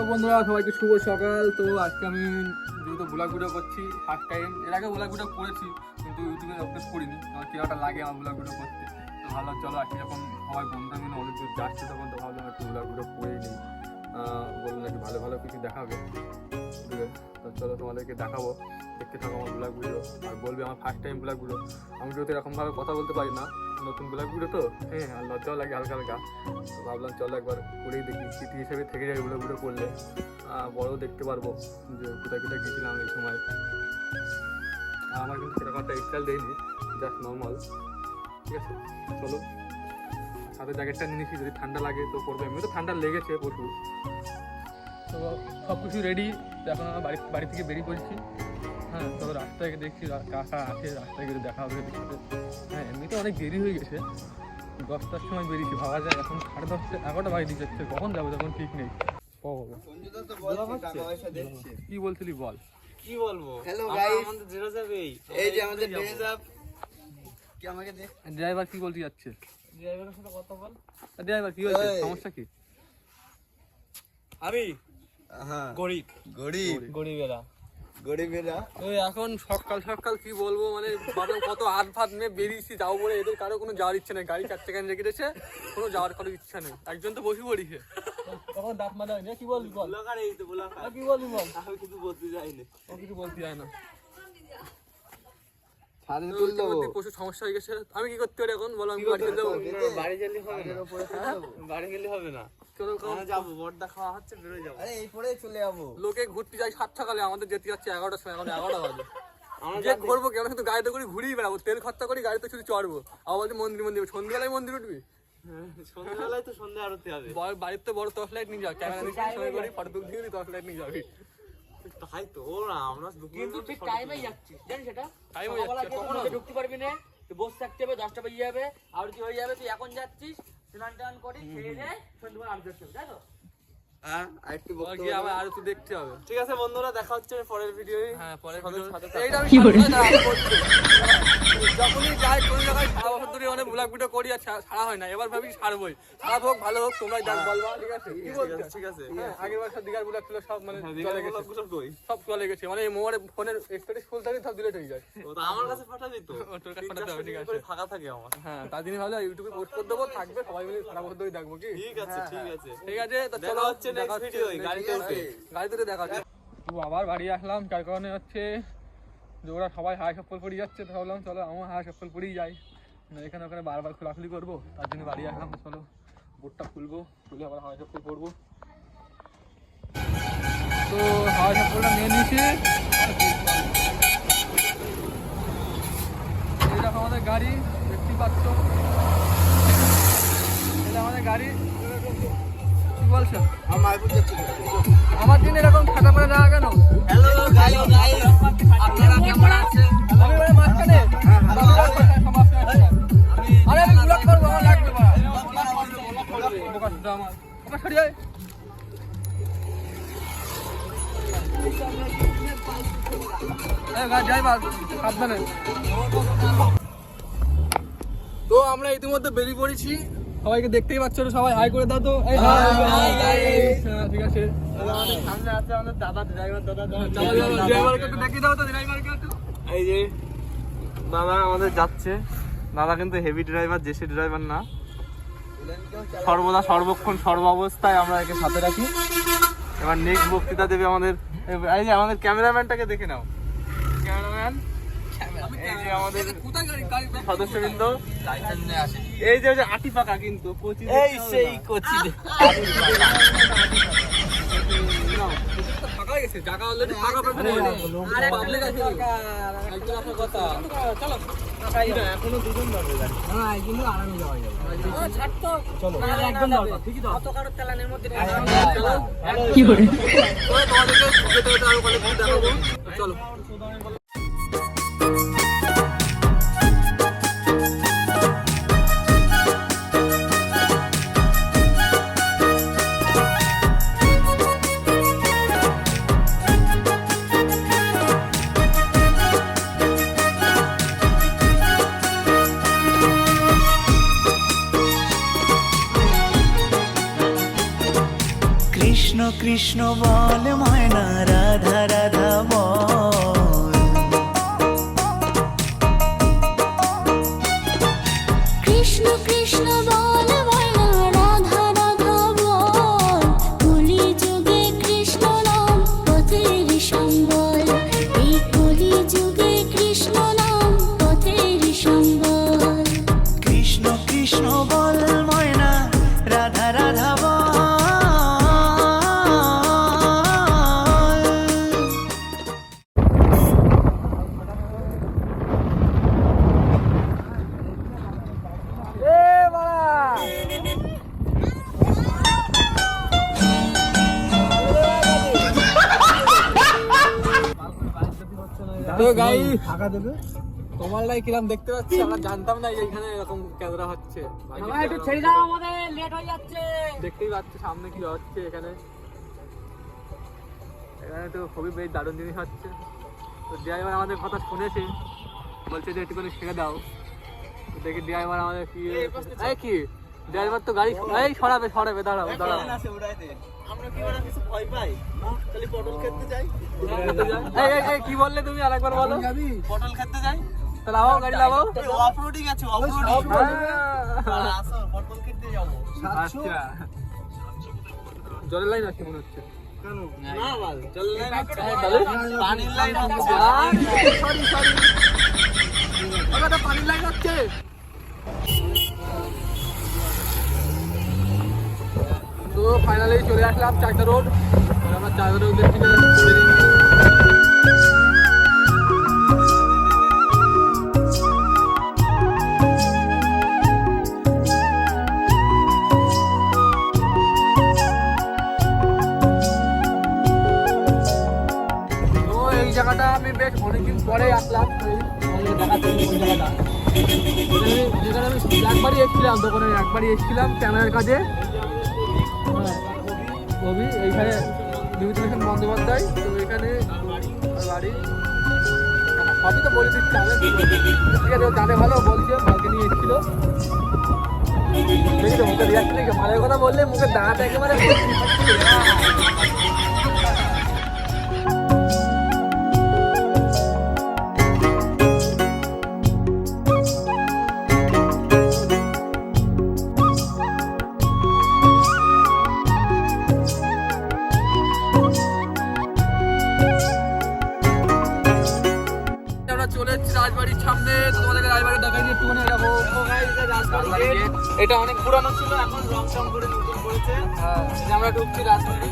বন্ধুরা সবাইকে শুভ সকাল। তো আজকে আমি যেহেতু ব্লগ ভিডিও করছি ফার্স্ট টাইম, এর আগে ব্লগ ভিডিও করেছি কিন্তু ইউটিউবে আপলোড করিনি। আমার কিরকমটা লাগে আমার ব্লগ ভিডিও করতে, তো ভাবলাম চলো আজকে যখন সবাই বন্ধুরা মিলে অনেক দূর যাচ্ছে তখন তো ভাবলাম একটু ব্লগ ভিডিও করেই নিই। বললাম একটু ভালো ভালো কিছু দেখাবে, ঠিক আছে? তো চলো তোমাদেরকে দেখাবো, দেখতে থাকো আমার ব্লগ ভিডিও আর বলবে আমার ফার্স্ট টাইম ব্লগ ভিডিও। আমি যেহেতু এরকমভাবে কথা বলতে পারি না, নতুন ব্লগ ভিডিও তো হ্যাঁ, আর লজ্জাও লাগে হালকা হালকা। তো ভাবলাম চলো একবার করেই দেখি, স্মৃতি হিসেবে থেকে যায় ব্লগ ভিডিও করলে, বড়ও দেখতে পারবো যে কোথায় কোথায় গেছিলাম এই সময়। আমার কিন্তু সেরকম একটা স্টাইল দেয়নি, জাস্ট নর্মাল, ঠিক আছে? চলো সাথে জ্যাকেটটা নিয়ে নিচ্ছি, যদি ঠান্ডা লাগে তো পড়বে। এমনি তো ঠান্ডা লেগেছে প্রচুর। তো সব কিছু রেডি, এখন আমরা বাড়ি থেকে বেরিয়ে পড়েছি। হ্যাঁ, তবে রাস্তায় দেখছি কাকা আছে, রাস্তায় গেলে দেখা হবে দেখতে। হ্যাঁ, এমনিতে অনেক দেরি হয়ে গেছে, 10টার সময় বেরিয়েছি, ভাবা যায় এখন 10:30 11টা বাজে যাচ্ছে, কখন যাবে তখন ঠিক নেই। কি বলছিলি বল? কি বলবো? হ্যালো গাইস, আমাদের যেটা যাবে এই যে আমাদের ড্রেস আপ। কি আমাকে দে। ড্রাইভার কি বলতে যাচ্ছে? ড্রাইভারের সাথে কথা বল। ড্রাইভার কি হয়েছে, এই। সমস্যা কি? আমি হ্যাঁ, গরিব গরিবেরা গরিবেরা। ওই এখন সকাল সকাল কি বলবো, মানে ভাবলাম কত হাত ফাত নিয়ে বেরিয়েছি যাও বলে, এদের কারো কোনো যাওয়ার ইচ্ছা নেই, গাড়ি 4 চাকা রেখে দিয়েছে, কোনো যাওয়ার কারো ইচ্ছা নেই, একজন তো বসে পড়িছে। তখন দাঁত মারা হয়নি, কি বলবি বল? ব্লগার এই তো ব্লগার। কি বলবি বল? আমি কিছু বলতে যাইনি। ও কিছু বলতে যায় না, ছাদে তুল দেবো। প্রচুর সমস্যা হয়ে গেছে। আমি কি করতে পারি এখন বলো? আমি বাড়ি চলে যাবো। বাড়ি গেলে হবে না, বাড়ি গেলে হবে না। চলো আমরা যাবো, বড়দা খাওয়া হচ্ছে, বেরোয় যাবো। আরে এই পরে চলে যাবো। লোকে ঘুরতে যায় 7 সকালে, আমাদের যেতে যাচ্ছে 11টার সময়, এখন 11টা বাজে। আমরা যে ঘুরবো কি, আমরা শুধু গাড়িতে করে ঘুরেই বেড়াবো, তেল খরচা করি, গাড়িতে শুধু চড়বো, আবার বলছি মন্দির মন্দির, সন্ধ্যাবেলায় মন্দির উঠবি? সন্ধ্যাবেলায় তো সন্ধ্যা আরতি হবে। বাড়িতে বড় টর্চ লাইট নিয়ে যাও, ক্যামেরা নিয়ে সঙ্গে করে ফটো তুলতে গেলে টর্চ লাইট নিয়ে যাবি। তাই তো ওরা আমরা কিন্তু ঠিক টাইমেই যাচ্ছি, জানিস সেটা? টাইম হয়ে যাচ্ছে, কখন হবে? ঢুকতে পারবি না, তুই বসে থাকতে হবে, 10টা বেজে যাবে, আর কি হয়ে যাবে, তুই এখন যাচ্ছিস, স্নান টান করি, খেয়ে দে, সন্ধ্যাবেলা আরতি দেখতে হবে, তাই তো? হ্যাঁ, আরেকটু ওর বলতে গিয়ে আবার আর একটু দেখতে হবে। ঠিক আছে বন্ধুরা, দেখা হচ্ছে পরের ভিডিওয়ে। হ্যাঁ, পরে সাথে এইটা আমি সারা বছর যখনই যাই কোনো জায়গায় সারা বছর ধরে অনেক ব্লগ ভিডিও করি আর সারা হয় না, এবার ভাবি সারবই, খারাপ হোক ভালো হোক তোমরা যাক বলবা, ঠিক আছে? কি বলছো? ঠিক আছে। হ্যাঁ, আগের বার সব দিঘার ব্লগ ছিল সব মানে চলে গেছে, ব্লগগুলো কই? সব চলে গেছে, মানে এই মোবাইলে ফোনের স্টোরেজ ফুল থাকে সব ডিলিট হয়ে যায়। ও তো আমার কাছে পাঠাবি তো? ও, তোর কাছে পাঠাতে হবে, ঠিক আছে? করে ফাঁকা থাকে আমার। হ্যাঁ, তার জন্য ভাবলাম ইউটিউবে পোস্ট করে দেবো, থাকবে সবাই মিলে সারা বছর ধরে দেখবো, কি? ঠিক আছে, ঠিক আছে। ঠিক আছে, তো দেখা চলো হচ্ছে next video এ, গাড়িতে উঠে। গাড়িতে দেখা হচ্ছে। তো আবার বাড়ি আসলাম, যার কারণে হচ্ছে যে ওরা সবাই হাই সফল পড়ে যাচ্ছে, তো ভাবলাম চলো আমার হাই সফল পড়েই যাই, এখানে ওখানে বারবার খোলাখুলি করবো, তার জন্য বাড়ি আসলাম। চলো বোটটা খুলবো, খুলে আবার হাওয়াই সফল পড়বো। তো হাওয়াই সফলটা নিয়ে নিয়েছি, এই দেখো আমাদের গাড়ি, দেখতেই পাচ্ছ, এটা আমাদের গাড়ি। কি বলছো? আমার দিন এরকম ফাটা ফাটা যাওয়া কেন? হ্যালো গাইস, আপনারা কেমন আছেন? আমি ওই মাঝখানে আরে আমি ব্লগ করবো, আমার লাগবে না। বোকাটা আমার আমার সরি হয়। সাবধানে। তো আমরা ইতিমধ্যে বেরিয়ে পড়েছি, সবাইকে দেখতেই পাচ্ছ, সবাই হাই করে দাও তো। ঠিক আছে, সামনে আছে আমাদের দাদা, ড্রাইভার দাদা। ড্রাইভারকে একটু দেখিয়ে দাও তো, ড্রাইভারকে একটু। এই যে দাদা আমাদের যাচ্ছে, দাদা কিন্তু হেভি ড্রাইভার, জেসি ড্রাইভার না। সর্বদা সর্বক্ষণ সর্ব অবস্থায় আমরা একে সাথে রাখি। এবার নেক্সট বক্তৃতা দেবে আমাদের, এই যে আমাদের ক্যামেরাম্যানটাকে দেখে নাও, ক্যামেরাম্যান, এই যে আমাদের সদস্যবৃন্দ, এই যে আটি পাকা কিন্তু কোচি, এই সেই কোচি ফাঁকা গেছে জায়গা, অলরেডি ফাঁকা পেয়ে আরে পাবলিক আছে একদম আপনার কথা। চলো এখনো দুজন যাবে, হ্যাঁ, কিন্তু আরামে যাওয়া যাবে। ছাড় তো, চলো একদম ঠিকই তো, অত কারো তেলানের মধ্যে চলো কি করে তোমাদেরকে যেতে যেতে আরো কলেজ দেখাবো। চলো কৃষ্ণ কৃষ্ণ বল ময়না রাধা রাধা বল কৃষ্ণ কৃষ্ণ বল ময়না রাধা রাধা বল কলি যুগে কৃষ্ণ নাম পথের সম্বল এই কলি যুগে কৃষ্ণ নাম পথের সম্বল কৃষ্ণ কৃষ্ণ বল ময়না রাধা রাধা বল তো গাই তোমারটাই কিরাম দেখতে পাচ্ছি, আমরা জানতাম না যে এখানে এরকম ক্যামেরা হচ্ছে। একটু ছেড়ে দাও, আমাদের লেট হয়ে যাচ্ছে। দেখতেই পাচ্ছি সামনে কি হচ্ছে এখানে। এখানে তো খুবই বেশ দারুণ জিনিস হচ্ছে। তো ড্রাইভার আমাদের কথা শুনেছে, বলছে যে একটুখানি ছেড়ে দাও। তো দেখি ড্রাইভার আমাদের কি কি ড্রাইভার তো গাড়ি এই সরাবে দাঁড়াও আমরা কি ওরা কিছু ভয় পাই? খালি পটল খেতে যাই। এই কি বললে তুমি আরেকবার বলো। পটল খেতে যাই। তো লাগাও গাড়ি লাগাও। অফরোডিং আছে, অফরোডিং। আসো পটল খেতে যাবো। আচ্ছা জলের লাইন আছে মনে হচ্ছে। না বাল, চল না। তাহলে পানির লাইন আছে। সরি ওটা পানির লাইন হচ্ছে। তো ফাইনালি চলে আসলাম চাকদা রোড। আমরা চাকদা রোড থেকে বেরিয়ে গেলাম। তো এই জায়গাটা আমি বেশ অনেকদিন পরে আসলাম। যেখানে আমি একবারই এসেছিলাম, দোকানে একবারই এসেছিলাম ক্যামেরার কাজে। কবি এইখানে বিভূতিভূষণ বন্দ্যোপাধ্যায়। তো এখানে বাড়ি সবই তো বলে দিচ্ছে। আমি ঠিক আছে, জানে ভালো বলছে, মাকে নিয়ে এসেছিল। দেখি তো মুখে রিয়াক্ট নেই, মালের কথা বললে মুখে দাঁড়াতে একেবারে। আমরা চলে এসেছি রাজবাড়ির সামনে। তো তোমাদেরকে রাজবাড়ি দেখাই দিয়ে একটুখানি এরকম। এটা অনেক পুরানো ছিল, এখন রং চং করে নতুন করেছে। হ্যাঁ, আমরা ঢুকছি রাজবাড়ি।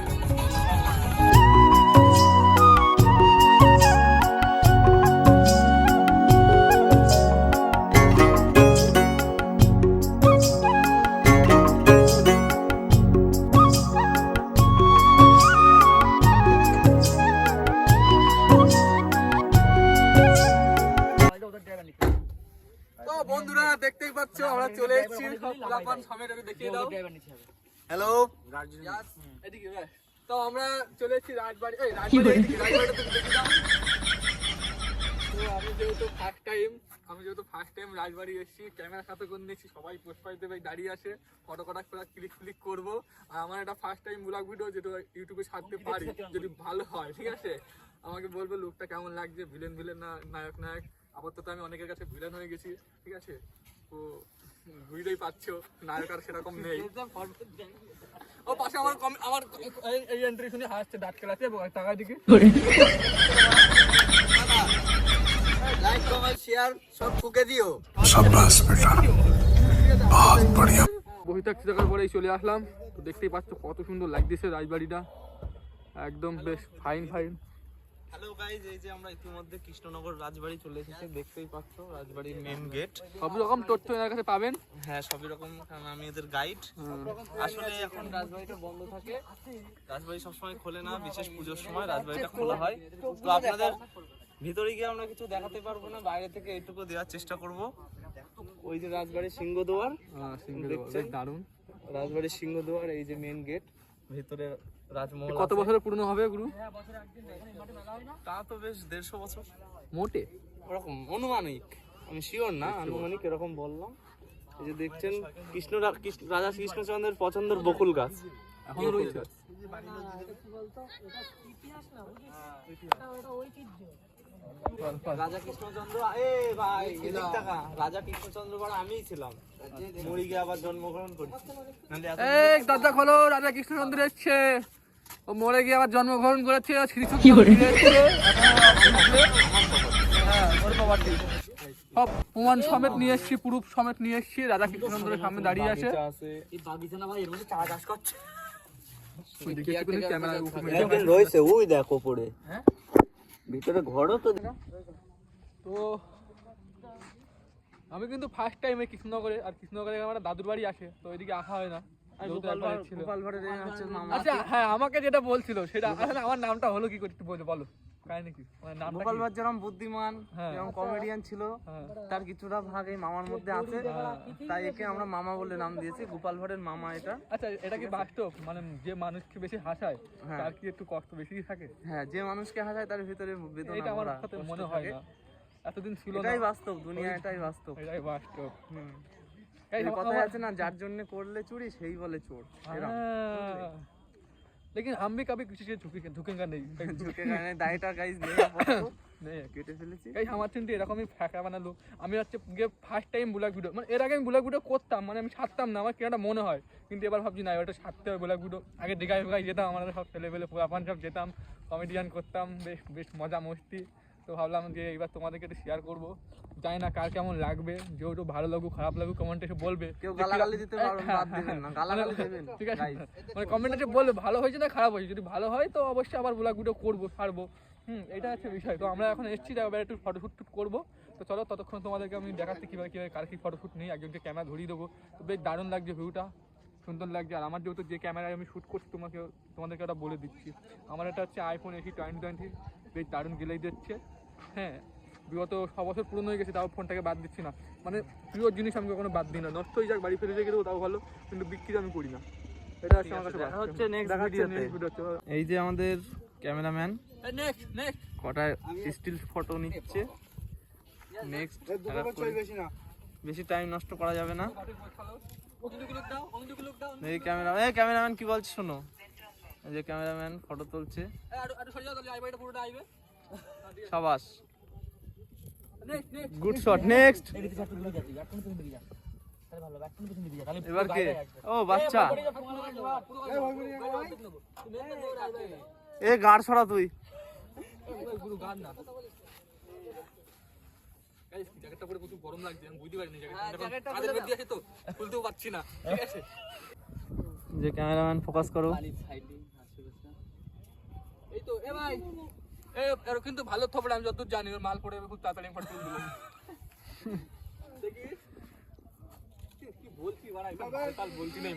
তো বন্ধুরা দেখতেই পাচ্ছ আমরা চলে এসেছি। সব পোলাপান সমেত একটু দেখিয়ে দাও। হ্যালো। Yes, এদিকে ভাই। তো আমরা চলে এসেছি রাজবাড়ি। এই রাজবাড়িটা তুমি দেখে দাও। তো আমি যেহেতু ফার্স্ট টাইম রাজবাড়ি এসেছি, ক্যামেরার সাথে করে নিয়েছি। সবাই পোস্ট পাইতে দাঁড়িয়ে আসে, ফটো করে ক্লিক করবো। আর আমার এটা ফার্স্ট টাইম ব্লগ ভিডিও, যেটা ইউটিউবে ছাড়তে পারি। যদি ভালো হয় ঠিক আছে, আমাকে বলবে লুকটা কেমন লাগছে, ভিলেন না নায়ক। আপাতত আমি অনেকের কাছে ভিলেন হয়ে গেছি, ঠিক আছে। তো বুঝতেই পারছো নায়ক আর সেরকম নেই। ও পাশে আমার এই এন্ট্রি শুনে হাসছে, দাঁত খেলাচ্ছে টাকা দিকে। লাইক কমেন্ট শেয়ার সব ফুকে দিও। বহিতাক্ষী দেখার পরেই চলে আসলাম। তো দেখতেই পাচ্ছ কত সুন্দর লাগতেছে রাজবাড়িটা, একদম বেশ ফাইন। হ্যালো গাইজ, এই যে আমরা ইতিমধ্যে কৃষ্ণনগর রাজবাড়ি চলে এসেছি। দেখতেই পাচ্ছ রাজবাড়ির মেন গেট। সব রকম তথ্য এনার কাছে পাবেন। হ্যাঁ, সবই রকম, কারণ আমি এদের গাইড। আসলে এখন রাজবাড়িটা বন্ধ থাকে, রাজবাড়ি সবসময় খোলে না, বিশেষ পুজোর সময় রাজবাড়িটা খোলা হয়। তো আপনাদের ভিতরে গিয়ে আমরা কিছু দেখাতে পারবো না, বাইরে থেকে এইটুকু দেওয়ার চেষ্টা করব। ওই যে রাজবাড়ির সিংহদুয়ার দেখছেন, দারুণ রাজবাড়ির সিংহদুয়ার, এই যে মেন গেট, ভিতরে রাজমহল। কত বছরের পুরনো হবে গুরু? তা তো বেশ 150 বছর মোটে, ওরকম অনুমানিক, আমি শিওর না, আনুমানিক এরকম বললাম। এই যে দেখছেন রাজা কৃষ্ণচন্দ্রের পছন্দের বকুল গাছ। এখনো রয়েছে। রাজা কৃষ্ণচন্দ্র ভাই এদিক টাকা রাজা কৃষ্ণচন্দ্র বড় আমিই ছিলাম মরে গিয়ে আবার জন্মগ্রহণ করছি নাহলে এত- এই দরজা খোলো, রাজা কৃষ্ণচন্দ্র এসছে। ও মরে গিয়ে আবার জন্মগ্রহণ করেছে, শ্রীচক্র ফিরে এসছে। হ্যাঁ, ওর বাবাটি। সব প্রমাণ সমেত নিয়ে এসছি, প্রুফ সমেত নিয়ে এসছি। রাজা কৃষ্ণচন্দ্রের সামনে দাঁড়িয়ে আছে। এই বাগিচা না ভাই এর মধ্যে চা চাষ করছে। ওই দিকে একটুখানি ক্যামেরার উপরে রয়েছে ওই দেখো পড়ে হ্যাঁ ভিতরে ঘরও তো তো আমি কিন্তু ফার্স্ট টাইম এই কৃষ্ণনগরে, আর কৃষ্ণনগরে আমার দাদুর বাড়ি আসে, তো ওইদিকে আসা হয় না। যেহেতু একবার ছিল। আচ্ছা হ্যাঁ, আমাকে যেটা বলছিল সেটা আসলে আমার নামটা হলো কি করে একটু বলো কাহিনী কি? মানে নামটা গোপাল ভাঁড় যেরকম বুদ্ধিমান হ্যাঁ। যেরকম কমেডিয়ান ছিল তার কিছুটা ভাগ এই মামার মধ্যে আছে, তাই একে আমরা মামা বলে নাম দিয়েছি। গোপাল ভাঁড়ের মামা এটা। আচ্ছা এটা কি বাস্তব? মানে যে মানুষকে বেশি হাসায় তার কি একটু কষ্ট বেশি থাকে? হ্যাঁ, যে মানুষকে হাসায় তার ভিতরে বেদনা এটা আমার ভরা সাথে কষ্ট মনে হয় থাকে। না, এতদিন ছিল না। এটাই বাস্তব, দুনিয়া এটাই বাস্তব। এটাই বাস্তব। হুম। এই এই কথাই আছে না, যার জন্য করলে চুরি সেই বলে চোর। এরকম लेकिन हम भी कभी किसी से झुकेगा नहीं। ঝুঁকে গানে দায়টা গাইজ নেই আপাতত। কেটে ফেলেছি। গাইস আমার কিন্তু এরকমই ফ্যাকা বানালো। আমি হচ্ছে গিয়ে ফার্স্ট টাইম ব্লগ ভিডিও, মানে এর আগে আমি ব্লগ ভিডিও করতাম, মানে আমি ছাড়তাম না, আমার কেনাটা মনে হয়, কিন্তু এবার ভাবছি না এবার ছাড়তে হবে ব্লগ ভিডিও। আগে দীঘায় ফেগায় যেতাম, আমাদের সব ছেলে পেলে পুরাপান সব যেতাম, কমেডিয়ান করতাম, বেশ বেশ মজা মস্তি। তো ভাবলাম যে এবার তোমাদেরকে একটু শেয়ার করবো। জানি না কার কেমন লাগবে, যেহেতু ভালো লাগুক খারাপ লাগুক কমেন্টে এসে বলবে। কেউ গালাগালি দিতে পারো, বাদ দিবেন না, গালাগালি দেবেন। ঠিক আছে, মানে কমেন্টে এসে বলবে ভালো হয়েছে না খারাপ হয়েছে। যদি ভালো হয় তো অবশ্যই আবার ব্লগ ভিডিও করবো, ছাড়বো। এটা হচ্ছে বিষয়। তো আমরা এখন এসেছি, এবার একটু ফটোশ্যুট করবো। তো চলো ততক্ষণ তোমাদেরকে আমি দেখাচ্ছি কীভাবে কীভাবে কার কি ফটোশ্যুট নেই, একজনকে ক্যামেরা ধরিয়ে দেবো। তো বেশ দারুণ লাগছে, ভিউটা সুন্দর লাগছে। আর আমার যেহেতু যে ক্যামেরায় আমি শ্যুট করছি তোমাদেরকে ওটা বলে দিচ্ছি। আমার এটা হচ্ছে আইফোন SE 2020, বেশ দারুণ গেলেই দিচ্ছে। হ্যাঁ, বিগত 6 বছর পুরনো হয়ে গেছে, তাও ফোনটাকে বাদ দিচ্ছি না। মানে প্রিয় জিনিস আমি কখনো বাদ দিই না, নষ্ট হয়ে যাক বাড়ি ফেলে রেখে দেবো তাও ভালো, কিন্তু বিক্রি আমি করি না। এটা হচ্ছে আমার কাছে দেখা হচ্ছে নেক্সট ভিডিওতে। এই যে আমাদের ক্যামেরাম্যান নেক্সট কটা স্টিল ফটো নিচ্ছে। নেক্সট বেশি টাইম নষ্ট করা যাবে না। এই ক্যামেরাম্যান কি বলছে শোনো। এই যে ক্যামেরাম্যান ফটো তুলছে। সাবাস, গুড শট। নেক্সট এবার কে? ও বাচ্চা, এ গাড় ছড়া তুই। জ্যাকেটটা পরে প্রচুর গরম লাগছে, আমি বুঝতে পারিনি জ্যাকেটটা কাদের মধ্যে আছে তো খুলতেও পারছি না। ঠিক আছে, যে ক্যামেরাম্যান ফোকাস করো। এই তো এ ভাই এর কিন্তু ভালো থপড়া, আমি যতদূর জানি ওর মাল পড়ে খুব তাড়াতাড়ি ফটো তুলে দিলাম। দেখিস কি বলছি বাড়া, কাল বলছি না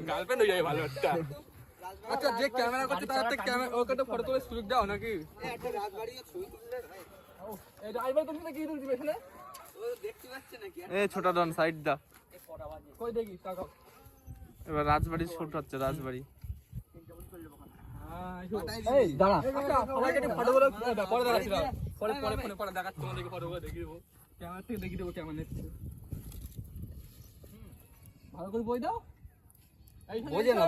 গার্লফ্রেন্ড হয়ে যায় ভালো একটা। আচ্ছা যে ক্যামেরা করছে তার একটা ক্যামেরা ওকে একটা ফটো তুলে সুযোগ দাও নাকি? একটা রাজবাড়ি ছবি তুললে এই রাজবাড়ি তুলতে কি তুলছি এখানে ও দেখতে পাচ্ছে নাকি? এ ছোটা ডন সাইড দা, কই দেখি তাকাও। এবার রাজবাড়ির শুট হচ্ছে। রাজবাড়ি এই দাঁড়া, আচ্ছা সবাইকে একটা ফটো গুলো পরে দেখাচ্ছি, পরে পরে ফোনে পরে দেখাচ্ছি তোমাদেরকে, ফটো গুলো দেখিয়ে দেবো, ক্যামেরা থেকে দেখিয়ে দেবো কেমন নিচ্ছে। ভালো করে বই দাও, বোঝে না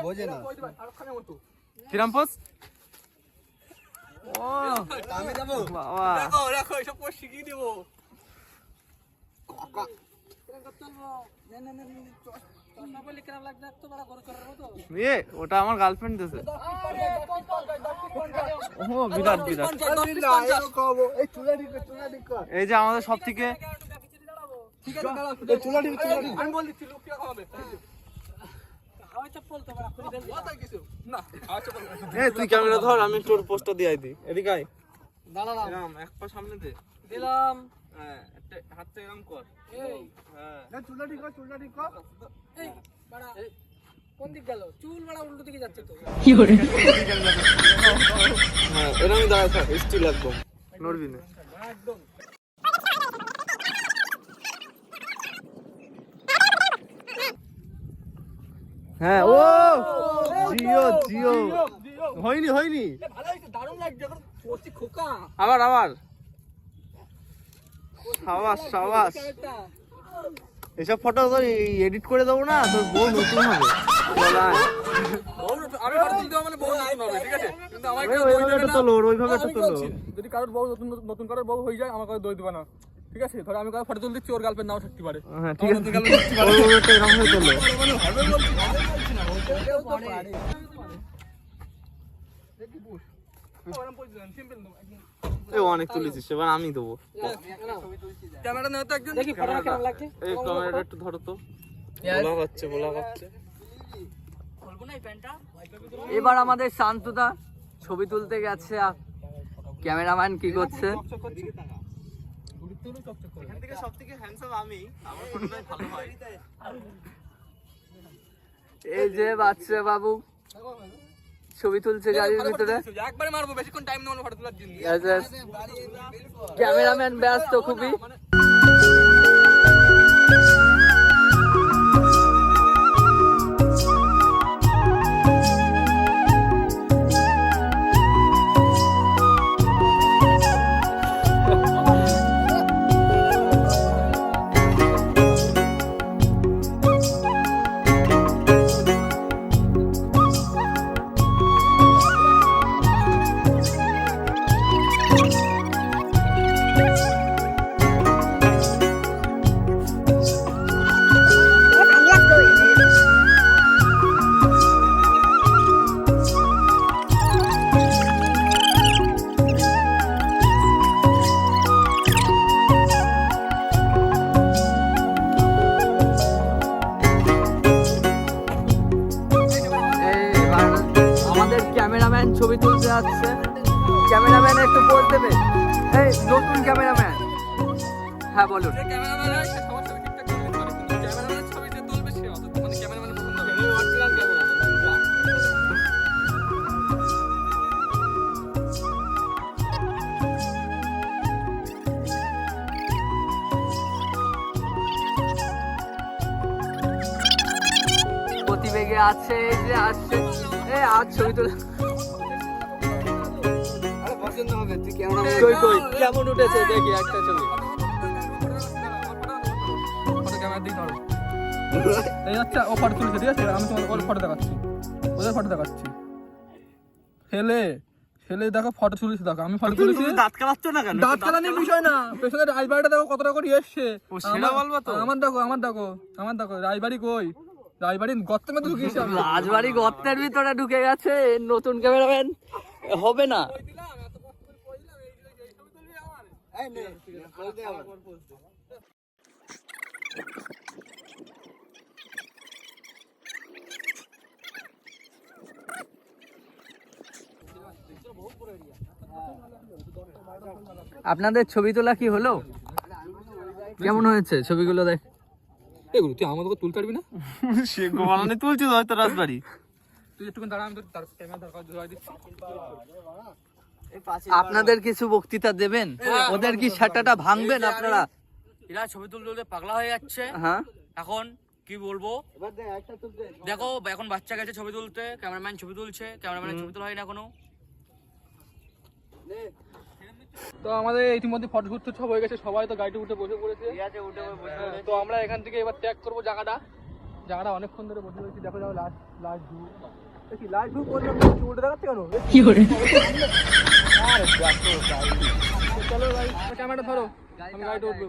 আরেকখানে মতো কিরাম পোজ। ও আমি যাবো বাবা, দেখো দেখো এসব পোস্ট শিখিয়ে দেবো। এ ওটা আমার গার্লফ্রেন্ড দিয়েছে। ও বিরাট বিরাট। এই যে আমাদের সব থেকে ঠিক আছে দাঁড়াও, আমি বল দিচ্ছি লোক কিরকম হবে। না এ তুই ক্যামেরা ধর, আমি তোর পোস্টটা দিয়ে দিই। এদিকে আয়, দাঁড়ালাম এক পা সামনে দে দিলাম। হ্যাঁ, একটা হাতটা এরকম কর। হ্যাঁ, কোন দিক গেল? চুল বড়া উল্টো দিকে যাচ্ছে তো। হ্যাঁ এরকমই দাঁড়া থাক, স্টিল একদম নড়বি না। হ্যাঁ, ও জিও জিও হয়নি হয়নি, ভালো হয়েছে, দারুণ লাগছে এখন করছি খোকা। আবার আবার সাবাস সাবাস। এসব ফটো তোর এডিট করে দেবো না, তোর বউ নতুন হবে। আমি ফটো তুলতে মানে বউ নতুন হবে, ঠিক আছে? কিন্তু আমার কেউ ওইভাবে দই দেবে একটা না। তোলো, ওইভাবে একটা আমি কি তোলো। বলছি? যদি কারোর বউ নতুন কারোর বউ হয়ে যায়, আমার কাছে দই দেবে না, ঠিক আছে? ধরো আমি কারো ফটো তুলে দিচ্ছি, ওর গার্লফ্রেন্ড নাও থাকতে পারে। হ্যাঁ ঠিক আমার আছে, নতুন girlfriend থাকতে পারে। ওইভাবে একটা এরকম ভাবে তোলো। মানে হবে বলছি না, হবে বলছি না, ওটাও তো পারে। দেখি বুঝ। ওরকম পজিশন সিম্পল দাও একদম। এই অনেক তুলেছিস, এবার আমি দেবো। ক্যামেরা নেও তো একজন। দেখি ফটোটা কেমন লাগছে এই ক্যামেরাটা একটু ধরো তো। বলা হচ্ছে। খুলবো না এই প্যান্টটা? এবার আমাদের শান্তদা ছবি তুলতে গেছে, আর ক্যামেরাম্যান কি করছে? এখান থেকে সবথেকে হ্যান্ডসাম আমি, আমার ফটোটাই ভালো হয়। এই যে বাচ্চা বাবু ছবি তুলছে গাড়ির ভিতরে। একবারে মারবো, বেশিক্ষণ টাইম নেব না ফটো তোলার জন্য। Yes, yes. ক্যামেরাম্যান ব্যস্ত খুবই। এইবার আমাদের ক্যামেরাম্যান ছবি তুলতে যাচ্ছে। ক্যামেরাম্যান একটু বলতে দেবে। এই নতুন ক্যামেরাম্যান, হ্যাঁ বলুন। যে ক্যামেরাম্যান হয় সে সবার ছবি ঠিকঠাক তুলতে পারে, কিন্তু ক্যামেরাম্যানের ছবি যে তুলবে সে অত মানে ক্যামেরাম্যানের পছন্দ হবে। গতিবেগে আছে, এই যে আসছে। এই আজ ছবি তুলে পছন্দ হবে, তুই কেমন? কই কই কেমন উঠেছে দেখি একটা ছবি। ফটো ক্যামেরা দিয়ে ধরো। এই আচ্ছা ও ফটো তুলছে, ঠিক আছে? আমি তোমার ওর ফটো দেখাচ্ছি, ওদের ফটো দেখাচ্ছি। ছেলে দেখো ফটো তুলেছে, দেখো আমি ফটো তুলেছি। দাঁত কালাচ্ছ না কেন? দাঁত কালানির বিষয় না, পেছনের রাজবাড়িটা দেখো কতটা করে এসছে। সেটা বলবো তো। আমার দেখো রাজবাড়ি কই, রাজবাড়ির গর্তের মধ্যে ঢুকিয়েছি আমি। রাজবাড়ি গর্তের ভিতরে ঢুকে গেছে নতুন ক্যামেরাম্যান, হবে না। আপনাদের ছবি তোলা কি হলো? কেমন হয়েছে ছবিগুলো? দেখ এগুলো তুই আমার তোকে তুলতে পারবি না? সে গোমানে তুলছিস হয়তো রাজবাড়ি। তুই একটুখানি দাঁড়া, আমি তোর ক্যামেরা ধরে দিচ্ছি। আপনাদের কিছু বক্তৃতা দেবেন? ওদের কি সেটাটা ভাঙবেন আপনারা? এরা ছবি তুলতে তুলতে পাগলা হয়ে যাচ্ছে। হ্যাঁ এখন কি বলবো, দেখো এখন বাচ্চা গেছে ছবি তুলতে, ক্যামেরাম্যান ছবি তুলছে, ক্যামেরাম্যানের ছবি তোলা হয় না কোনো। তো আমাদের ইতিমধ্যে ফটো শুট সব হয়ে গেছে, সবাই তো গাড়িতে উঠে বসে পড়েছে। তো আমরা এখান থেকে এবার ত্যাগ করবো জায়গাটা অনেকক্ষণ ধরে বসে রয়েছি। দেখো যাও লাস্ট ভিউ দেখি, লাস্ট ভিউ করলাম উল্টে দেখাচ্ছে কেন? কি করে? চলো ভাই ক্যামেরাটা ধরো, আমি গাড়িতে উঠবো।